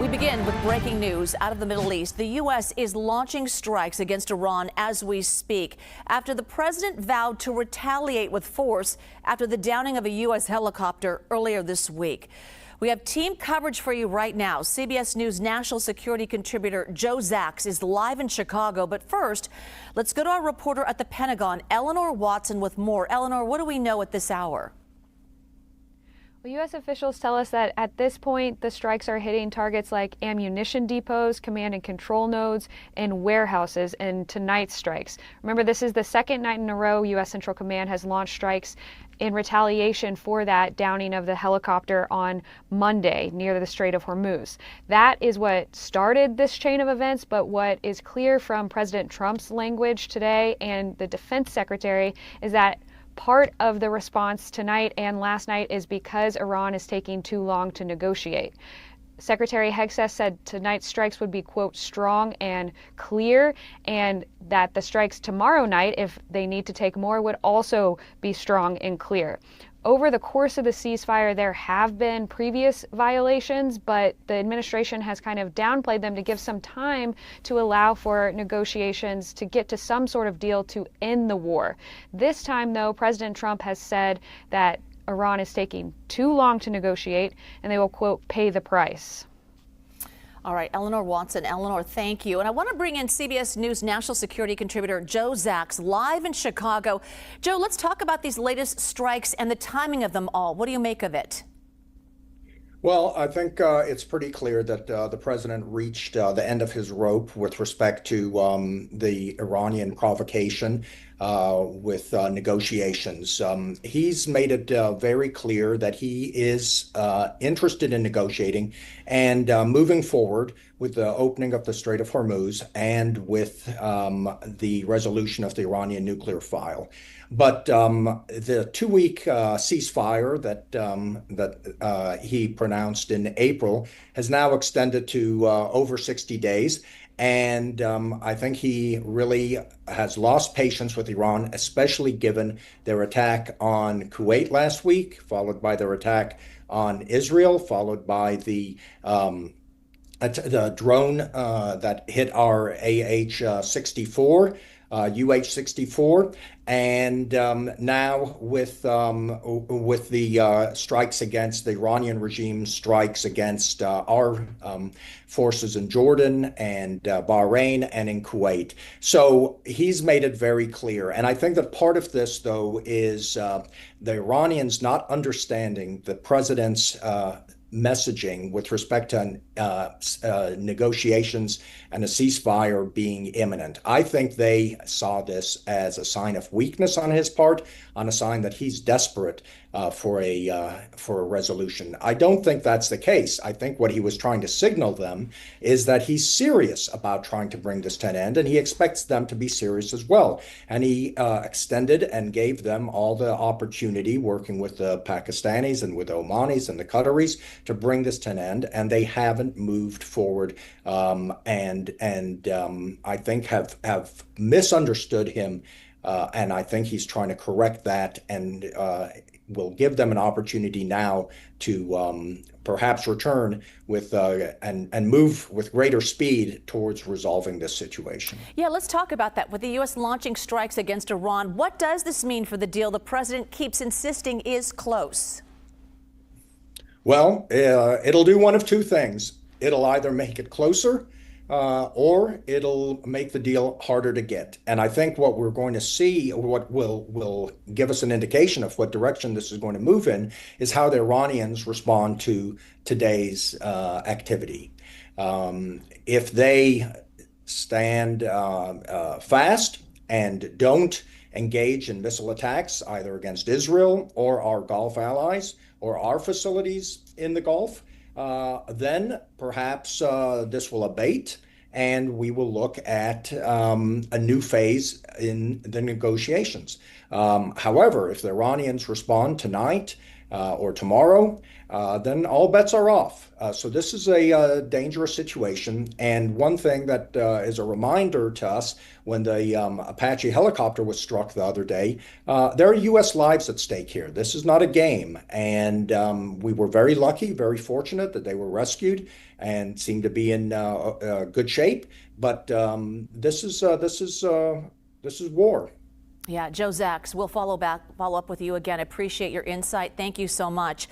We begin with breaking news out of the Middle East. The U.S. is launching strikes against Iran as we speak after the president vowed to retaliate with force after the downing of a U.S. helicopter earlier this week. We have team coverage for you right now. CBS News national security contributor Joe Zacks is live in Chicago. But first, let's go to our reporter at the Pentagon, Eleanor Watson, with more. Eleanor, what do we know at this hour? Well, U.S. officials tell us that at this point, the strikes are hitting targets like ammunition depots, command and control nodes, and warehouses in tonight's strikes. Remember, this is the second night in a row U.S. Central Command has launched strikes in retaliation for that downing of the helicopter on Monday near the Strait of Hormuz. That is what started this chain of events, but what is clear from President Trump's language today and the Defense Secretary is that part of the response tonight and last night is because Iran is taking too long to negotiate. Secretary Hegseth said tonight's strikes would be, quote, strong and clear, and that the strikes tomorrow night, if they need to take more, would also be strong and clear. Over the course of the ceasefire, there have been previous violations, but the administration has kind of downplayed them to give some time to allow for negotiations to get to some sort of deal to end the war. This time, though, President Trump has said that Iran is taking too long to negotiate and they will, quote, pay the price. All right, Eleanor Watson. Eleanor, thank you. And I want to bring in CBS News national security contributor Joe Zacks live in Chicago. Joe, let's talk about these latest strikes and the timing of them all. What do you make of it? Well, I think it's pretty clear that the president reached the end of his rope with respect to the Iranian provocation with negotiations. He's made it very clear that he is interested in negotiating and moving forward with the opening of the Strait of Hormuz and with the resolution of the Iranian nuclear file. But the 2-week ceasefire that he pronounced in April has now extended to over 60 days. And I think he really has lost patience with Iran, especially given their attack on Kuwait last week, followed by their attack on Israel, followed by the drone that hit our UH-64, and now with the strikes against the Iranian regime, strikes against our forces in Jordan and Bahrain and in Kuwait. So he's made it very clear. And I think that part of this, though, is the Iranians not understanding the president's messaging with respect to negotiations and a ceasefire being imminent. I think they saw this as a sign of weakness on his part, on a sign that he's desperate for a resolution. I don't think that's the case. I think what he was trying to signal them is that he's serious about trying to bring this to an end, and he expects them to be serious as well. And he extended and gave them all the opportunity, working with the Pakistanis and with the Omanis and the Qataris, to bring this to an end, and they haven't moved forward, and I think have misunderstood him, and I think he's trying to correct that, and will give them an opportunity now to perhaps return with and move with greater speed towards resolving this situation. Yeah, let's talk about that. With the U.S. launching strikes against Iran, what does this mean for the deal the president keeps insisting is close? Well, it'll do one of two things. It'll either make it closer or it'll make the deal harder to get. And I think what we're going to see, or what will give us an indication of what direction this is going to move in, is how the Iranians respond to today's activity. If they stand fast and don't engage in missile attacks either against Israel or our Gulf allies or our facilities in the Gulf, then perhaps this will abate and we will look at a new phase in the negotiations. However, if the Iranians respond tonight or tomorrow, then all bets are off. So this is a dangerous situation. And one thing that is a reminder to us, when the Apache helicopter was struck the other day, there are U.S. lives at stake here. This is not a game. And we were very lucky, very fortunate that they were rescued and seem to be in good shape. But this is war. Yeah, Joe Zacks, we'll follow up with you again. Appreciate your insight. Thank you so much.